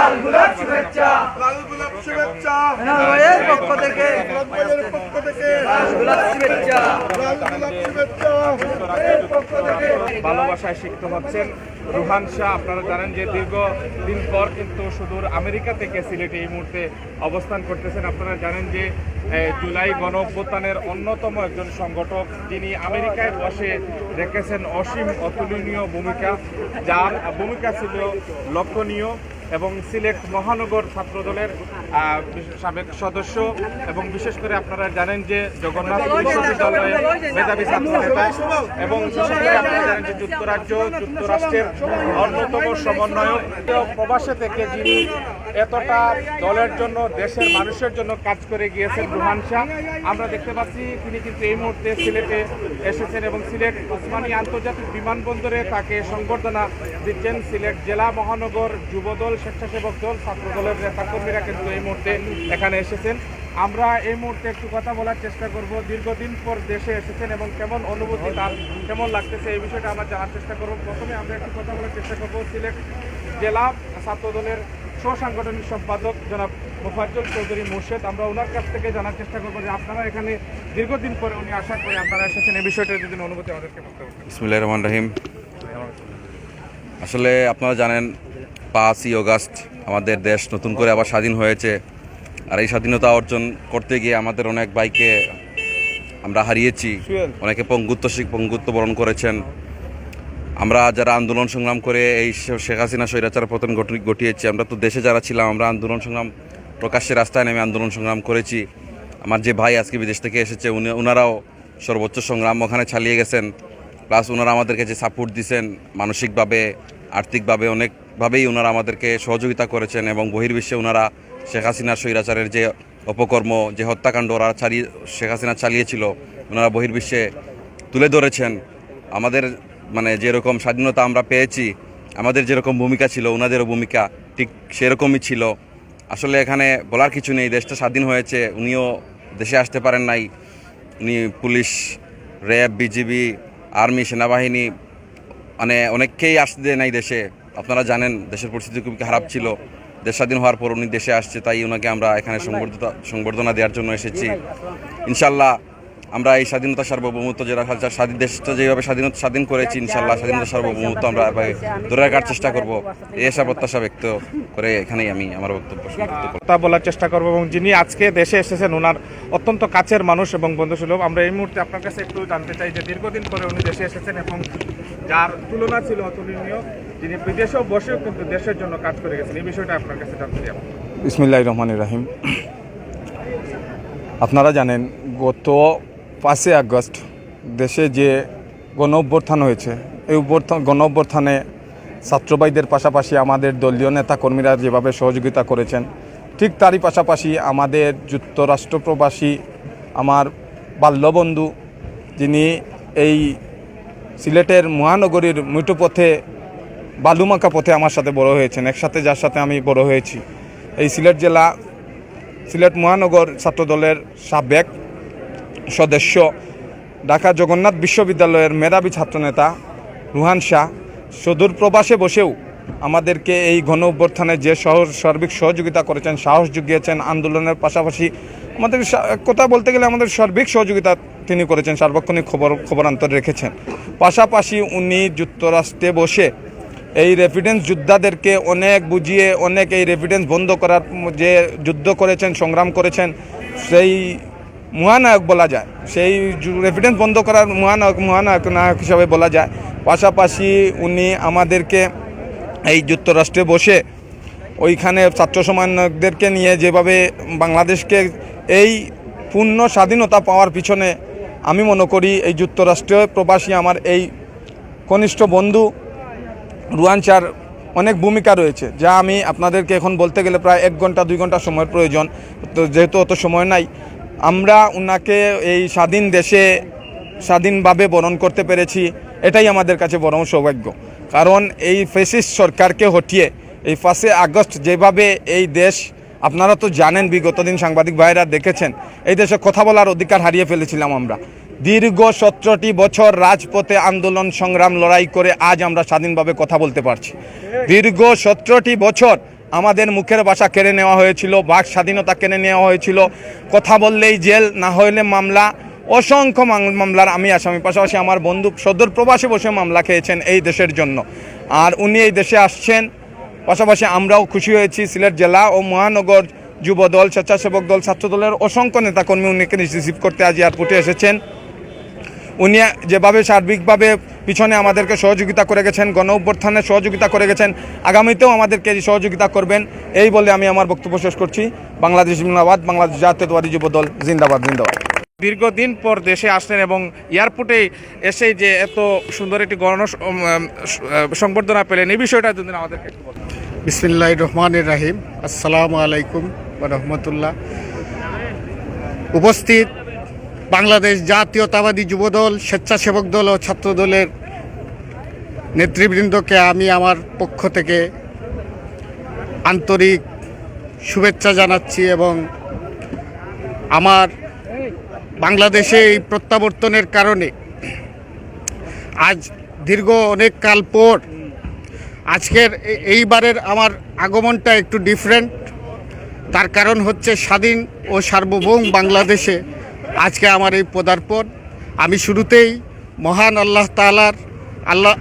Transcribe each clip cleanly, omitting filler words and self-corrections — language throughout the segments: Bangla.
লাল গোলাপ শুভেচ্ছা লাল গোলাপ শুভেচ্ছা এনার ভাইয়ের পক্ষ থেকে ভাইয়ের পক্ষ থেকে লাল গোলাপ শুভেচ্ছা লাল গোলাপ শুভেচ্ছা ভালোবাসায় সিক্ত হচ্ছেন রুহান শাহ। আপনারা জানেন যে দীর্ঘদিন পর কিন্তু সুদূর আমেরিকা থেকে সিলেটে এই মুহূর্তে অবস্থান করতেছেন। আপনারা জানেন যে জুলাই গণ অভ্যুত্থানের অন্যতম একজন সংগঠক, যিনি আমেরিকায় বসে রেখেছেন অসীম অতুলনীয় ভূমিকা, যার ভূমিকা ছিল লক্ষণীয়। এবং সিলেট মহানগর ছাত্রদলের সাবেক সদস্য এবং বিশেষ করে আপনারা জানেন যে জগন্নাথ বিশ্ববিদ্যালয়ে মেধাবী ছাত্র নেতা এবং বিশেষ করে আপনারা জানেন যে যুক্তরাষ্ট্রের অন্যতম সমন্বয়ক। প্রবাসে থেকে যিনি এতটা দলের জন্য, দেশের মানুষের জন্য কাজ করে গিয়েছেন রুহান শাহ, আমরা দেখতে পাচ্ছি তিনি কিন্তু এই মুহূর্তে সিলেটে এসেছেন এবং সিলেট ওসমানী আন্তর্জাতিক বিমানবন্দরে তাকে সংবর্ধনা দিচ্ছেন সিলেট জেলা মহানগর যুবদল, স্বেচ্ছাসেবক দল, ছাত্র দলের নেতাকর্মীরা কিন্তু এই মুহূর্তে এখানে এসেছেন। আমরা এই মুহূর্তে একটু কথা বলার চেষ্টা করব, দীর্ঘদিন পর দেশে এসেছেন এবং কেমন অনুভূতি তার, কেমন লাগতেছে এই বিষয়টা আমরা জানার চেষ্টা করব। প্রথমে আমরা একটু কথা বলার চেষ্টা করব সিলেট জেলা ছাত্র দলের সাংগঠনিক সম্পাদক জনাব মোফাজ্জল চৌধুরী মুর্শেদ। আমরা ওনার কাছ থেকে জানার চেষ্টা করবো যে আপনারা এখানে দীর্ঘদিন পরে উনি আসার পরে আপনারা এসেছেন, এই বিষয়টা যদি অনুভূতি আমাদেরকে বলতে পারেন। বিসমিল্লাহির রহমানির রহিম। আসলে আপনারা জানেন 5ই আগস্ট আমাদের দেশ নতুন করে আবার স্বাধীন হয়েছে। আর এই স্বাধীনতা অর্জন করতে গিয়ে আমাদের অনেক ভাইকে আমরা হারিয়েছি, অনেকে পঙ্গুত্ব বরণ করেছেন। আমরা যারা আন্দোলন সংগ্রাম করে এই শেখ হাসিনা স্বৈরাচার পতন ঘটিয়েছি, আমরা তো দেশে যারা ছিলাম আমরা আন্দোলন সংগ্রাম প্রকাশ্যে রাস্তায় নেমে আন্দোলন সংগ্রাম করেছি। আমার যে ভাই আজকে বিদেশ থেকে এসেছে ওনারাও সর্বোচ্চ সংগ্রাম ওখানে চালিয়ে গেছেন। প্লাস ওনারা আমাদেরকে যে সাপোর্ট দিয়েছেন মানসিকভাবে, আর্থিকভাবে, অনেকভাবেই ওনারা আমাদেরকে সহযোগিতা করেছেন এবং বহির্বিশ্বে ওনারা শেখ হাসিনার স্বৈরাচারের যে অপকর্ম, যে হত্যাকাণ্ড ওরা শেখ হাসিনা চালিয়েছিল, ওনারা বহির্বিশ্বে তুলে ধরেছেন। আমাদের যেরকম স্বাধীনতা আমরা পেয়েছি, আমাদের যেরকম ভূমিকা ছিল ওনাদেরও ভূমিকা ঠিক সেরকমই ছিল। আসলে এখানে বলার কিছু নেই, দেশটা স্বাধীন হয়েছে, উনিও দেশে আসতে পারেন নাই। উনি পুলিশ, র্যাব, বিজিবি, আর্মি, সেনাবাহিনী অনেককেই আসতে দেয় নাই দেশে। আপনারা জানেন দেশের পরিস্থিতি খুবই খারাপ ছিল। দেশ স্বাধীন হওয়ার পর উনি দেশে আসছে, তাই ওনাকে আমরা এখানে সংবর্ধনা দেওয়ার জন্য এসেছি। ইনশাল্লাহ আমরা এই স্বাধীনতা সার্বভৌমত্ব দেশটা যেভাবে স্বাধীন করেছি, ইনশাল্লাহ স্বাধীনতা সার্বভৌমত্ব আমরা ধরে রাখার চেষ্টা করব। এই আশা প্রত্যাশা ব্যক্ত করে এখানেই আমি আমার বক্তব্য কথা বলার চেষ্টা করব। এবং যিনি আজকে দেশে এসেছেন ওনার অত্যন্ত কাছের মানুষ এবং বন্ধুসুলভ। আমরা এই মুহূর্তে আপনার কাছে একটু জানতে চাই যে দীর্ঘদিন পরে উনি দেশে এসেছেন এবং যার তুলনা ছিল অতুলনীয়, যিনি বিদেশেও বসেও কিন্তু দেশের জন্য কাজ করে গেছেন, এই বিষয়টা আপনার কাছে জানতে চাই। বিসমিল্লাহির রহমানির রহিম। আপনারা জানেন গত 5 আগস্ট দেশে যে গণ অভ্যুত্থান হয়েছে, এই গণ অভ্যুত্থানে ছাত্রভাইদের পাশাপাশি আমাদের দলীয় নেতা কর্মীরা যেভাবে সহযোগিতা করেছেন, ঠিক তারই পাশাপাশি আমাদের যুক্তরাষ্ট্র প্রবাসী আমার বাল্যবন্ধু, যিনি এই সিলেটের মহানগরীর মুঠোপথে বালুমাকা পথে আমার সাথে বড় হয়েছেন, একসাথে যার সাথে আমি বড় হয়েছি, এই সিলেট মহানগর ছাত্রদলের সাবেক সদস্য, ঢাকা জগন্নাথ বিশ্ববিদ্যালয়ের মেধাবী ছাত্রনেতা রুহান শাহ সুদূর প্রবাসে বসেও আমাদেরকে এই গণ অভ্যুত্থানে যে সার্বিক সহযোগিতা করেছেন, সাহস জুগিয়েছেন, আন্দোলনের পাশাপাশি আমাদের কথা বলতে গেলে আমাদের সার্বিক সহযোগিতা তিনি করেছেন, সার্বক্ষণিক খবরান্তর রেখেছেন। পাশাপাশি উনি যুক্তরাষ্ট্রে বসে এই রেফিডেন্স যোদ্ধাদেরকে অনেক বুঝিয়ে, অনেক এই রেফিডেন্স বন্ধ করার যে যুদ্ধ করেছেন, সংগ্রাম করেছেন, সেই মহানায়ক বলা যায়, সেই রেফিডেন্স বন্ধ করার নায়ক হিসাবে বলা যায়। পাশাপাশি উনি আমাদেরকে এই যুক্তরাষ্ট্রে বসে ওইখানে ছাত্র সমন্বয়কদেরকে নিয়ে যেভাবে বাংলাদেশকে এই পূর্ণ স্বাধীনতা পাওয়ার পিছনে আমি মনে করি এই যুক্তরাষ্ট্রে প্রবাসী আমার এই কনিষ্ঠ বন্ধু রুহান শাহর অনেক ভূমিকা রয়েছে, যা আমি আপনাদেরকে এখন বলতে গেলে প্রায় 1 ঘন্টা 2 ঘন্টা সময়ের প্রয়োজন, তো যেহেতু অত সময় নাই, আমরা ওনাকে এই স্বাধীন দেশে স্বাধীনভাবে বরণ করতে পেরেছি, এটাই আমাদের কাছে বড় সৌভাগ্য। কারণ এই ফ্যাসিস্ট সরকারকে হটিয়ে এই 5 আগস্ট যেভাবে এই দেশ, আপনারা তো জানেন, বিগত দিন সাংবাদিক ভাইরা দেখেছেন, এই দেশে কথা বলার অধিকার হারিয়ে ফেলেছিলাম আমরা। দীর্ঘ 17টি বছর রাজপথে আন্দোলন সংগ্রাম লড়াই করে আজ আমরা স্বাধীনভাবে কথা বলতে পারছি। দীর্ঘ 17টি বছর আমাদের মুখের ভাষা কেড়ে নেওয়া হয়েছিল, বাক স্বাধীনতা কেড়ে নেওয়া হয়েছিল, কথা বললেই জেল, না হলে মামলা, অসংখ্য মামলার আমি আসামি। পাশাপাশি আমার বন্ধু সদর প্রবাসে বসে মামলা খেয়েছেন এই দেশের জন্য, আর উনি এই দেশে আসছেন। পাশাপাশি আমরাও খুশি হয়েছি, সিলেট জেলা ও মহানগর যুবদল, স্বেচ্ছাসেবক দল, ছাত্রদলের অসংখ্য নেতাকর্মী উনিকে রিসিভ করতে আজ এয়ারপোর্টে এসেছেন। উনি যেভাবে সার্বিকভাবে পিছনে আমাদেরকে সহযোগিতা করে গেছেন, গণ অভ্যুত্থানে সহযোগিতা করে গেছেন, আগামীতেও আমাদেরকে সহযোগিতা করবেন, এই বলে আমি আমার বক্তব্য শেষ করছি। বাংলাদেশ জিন্দাবাদ, বাংলাদেশ জাতীয়তাবাদী যুবদল জিন্দাবাদ জিন্দাবাদ। দীর্ঘদিন পর দেশে আসলেন এবং এয়ারপোর্টে এসে যে এত সুন্দর একটি সংবর্ধনা পেলেন, এই বিষয়টা যদি আমাদেরকে একটু বলেন। বিসমিল্লাহির রহমানির রাহিম। আসসালামু আলাইকুম ওয়া রাহমাতুল্লাহ। উপস্থিত বাংলাদেশ জাতীয়তাবাদী যুবদল, স্বেচ্ছাসেবক দল ও ছাত্রদলের নেতৃবৃন্দকে আমি আমার পক্ষ থেকে আন্তরিক শুভেচ্ছা জানাচ্ছি এবং আমার বাংলাদেশে এই প্রত্যাবর্তনের কারণে আজ দীর্ঘ অনেক কাল পর আজকের এইবারের আমার আগমনটা একটু ডিফারেন্ট। তার কারণ হচ্ছে স্বাধীন ও সার্বভৌম বাংলাদেশে আজকে আমার এই পদার্পণ। আমি শুরুতেই মহান আল্লাহ তাআলার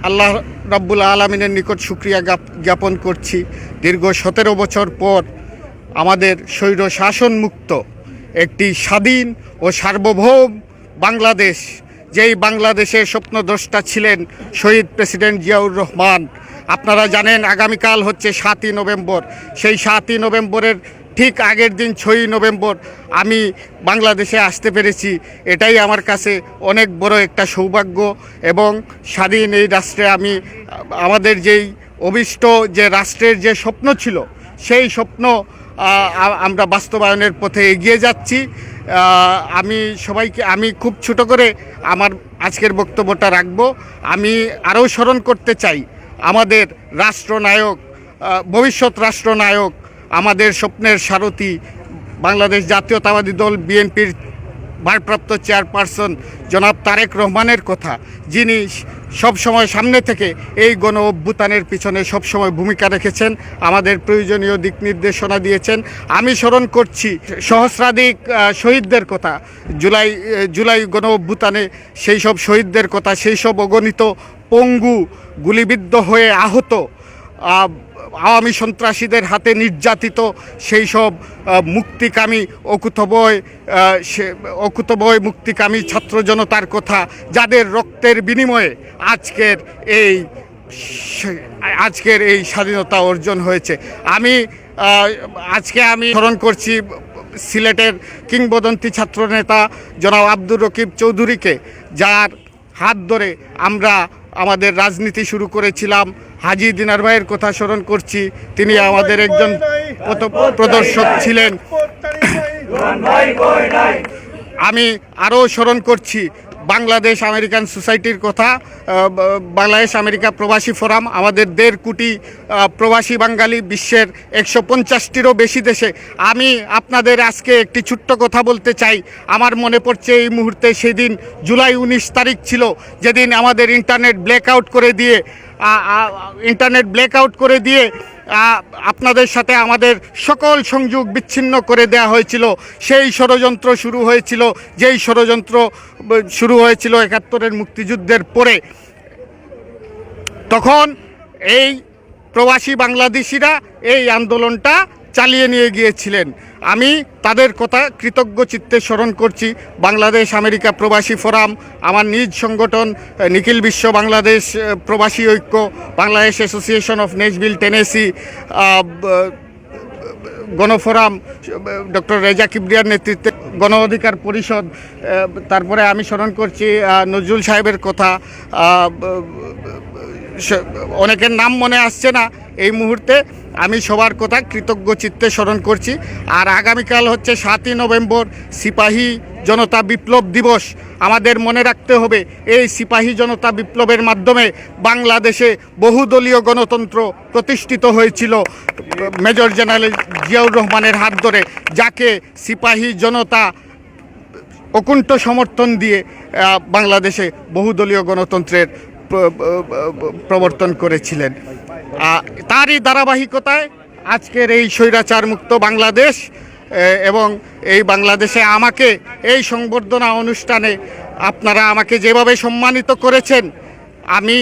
আল্লাহ রাব্বুল আলামিনের নিকট শুকরিয়া জ্ঞাপন করছি। দীর্ঘ 17 বছর পর আমাদের স্বৈর শাসনমুক্ত একটি স্বাধীন ও সার্বভৌম বাংলাদেশ, যেই বাংলাদেশের স্বপ্নদ্রষ্টা ছিলেন শহীদ প্রেসিডেন্ট জিয়াউর রহমান। আপনারা জানেন আগামীকাল হচ্ছে 7ই নভেম্বর। সেই 7ই নভেম্বরের ঠিক আগের দিন 6ই নভেম্বর আমি বাংলাদেশে আসতে পেরেছি। এটাই আমার কাছে অনেক বড় একটা সৌভাগ্য এবং স্বাধীন এই রাষ্ট্রে আমি আমাদের যেই অভিষ্ট যে রাষ্ট্রের যে স্বপ্ন ছিল সেই স্বপ্ন আমরা বাস্তবায়নের পথে এগিয়ে যাচ্ছি। আমি খুব ছোট করে আমার আজকের বক্তব্যটা রাখবো। আমি আরও স্মরণ করতে চাই আমাদের রাষ্ট্রনায়ক, ভবিষ্যৎ রাষ্ট্রনায়ক, আমাদের স্বপ্নের সারথি বাংলাদেশ জাতীয়তাবাদী দল বিএনপির ভারপ্রাপ্ত চেয়ারপারসন জনাব তারেক রহমানের কথা, যিনি সবসময় সামনে থেকে এই গণ অভ্যুত্থানের পিছনে সবসময় ভূমিকা রেখেছেন, আমাদের প্রয়োজনীয় দিক নির্দেশনা দিয়েছেন। আমি স্মরণ করছি সহস্রাধিক শহীদদের কথা, জুলাই গণ অভ্যুত্থানে সেই সব শহীদদের কথা, সেই সব অগণিত পঙ্গু, গুলিবিদ্ধ হয়ে আহত, আওয়ামী সন্ত্রাসীদের হাতে নির্যাতিত সেই সব মুক্তিকামী অকুতভয় মুক্তিকামী ছাত্র জনতার কথা, যাদের রক্তের বিনিময়ে আজকের এই স্বাধীনতা অর্জন হয়েছে। আজকে আমি স্মরণ করছি সিলেটের কিংবদন্তি ছাত্রনেতা জনাব আব্দুর রকিব চৌধুরীকে, যার হাত ধরে আমরা আমাদের রাজনীতি শুরু করেছিলাম। হাজী দিনার ভাইয়ের কথা স্মরণ করছি, তিনি আমাদের একজন প্রদর্শক ছিলেন। আমি আরও স্মরণ করছি বাংলাদেশ আমেরিকান সোসাইটির কথা, বাংলাদেশ আমেরিকা প্রবাসী ফোরাম, আমাদের 1.5 কোটি প্রবাসী বাঙালি বিশ্বের 150টিরও বেশি দেশে। আমি আপনাদের আজকে একটি ছোট্ট কথা বলতে চাই। আমার মনে পড়ছে এই মুহূর্তে সেদিন জুলাই 19 তারিখ ছিল, যেদিন আমাদের ইন্টারনেট ব্ল্যাকআউট করে দিয়ে আপনাদের সাথে আমাদের সকল সংযোগ বিচ্ছিন্ন করে দেওয়া হয়েছিল। সেই ষড়যন্ত্র শুরু হয়েছিল, যেই ষড়যন্ত্র শুরু হয়েছিল 71-এর মুক্তিযুদ্ধের পরে। তখন এই প্রবাসী বাংলাদেশিরা এই আন্দোলনটা চালিয়ে নিয়ে গিয়েছিলেন। আমি তাদের কথা কৃতজ্ঞ চিত্তে স্মরণ করছি। বাংলাদেশ আমেরিকা প্রবাসী ফোরাম, আমার নিজ সংগঠন নিখিল বিশ্ব বাংলাদেশ প্রবাসী ঐক্য, Bangladesh association of Nashville Tennessee, Gano Forum doctor Reza কিবরিয়ার নেতৃত্বে গণ অধিকার পরিষদ, তারপরে আমি স্মরণ করছি নজরুল সাহেবের কথা, অনেকের নাম মনে আসছে না এই মুহূর্তে। আমি সবার কথা কৃতজ্ঞ চিত্তে স্মরণ করছি। আর আগামীকাল হচ্ছে 7ই নভেম্বর, সিপাহী জনতা বিপ্লব দিবস। আমাদের মনে রাখতে হবে এই সিপাহী জনতা বিপ্লবের মাধ্যমে বাংলাদেশে বহুদলীয় গণতন্ত্র প্রতিষ্ঠিত হয়েছিল মেজর জেনারেল জিয়াউর রহমানের হাত ধরে, যাকে সিপাহী জনতা অকুণ্ঠ সমর্থন দিয়ে বাংলাদেশে বহুদলীয় গণতন্ত্রের প্রবর্তন করেছিলেন। তারই ধারাবাহিকতায় আজকের এই স্বৈরাচার মুক্ত বাংলাদেশ এবং এই বাংলাদেশে আমাকে এই সংবর্ধনা অনুষ্ঠানে আপনারা আমাকে যেভাবে সম্মানিত করেছেন, আমি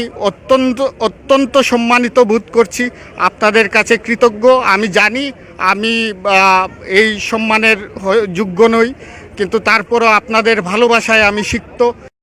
অত্যন্ত সম্মানিত বোধ করছি, আপনাদের কাছে কৃতজ্ঞ। আমি জানি আমি এই সম্মানের যোগ্য নই, কিন্তু তারপরও আপনাদের ভালোবাসায় আমি সিক্ত।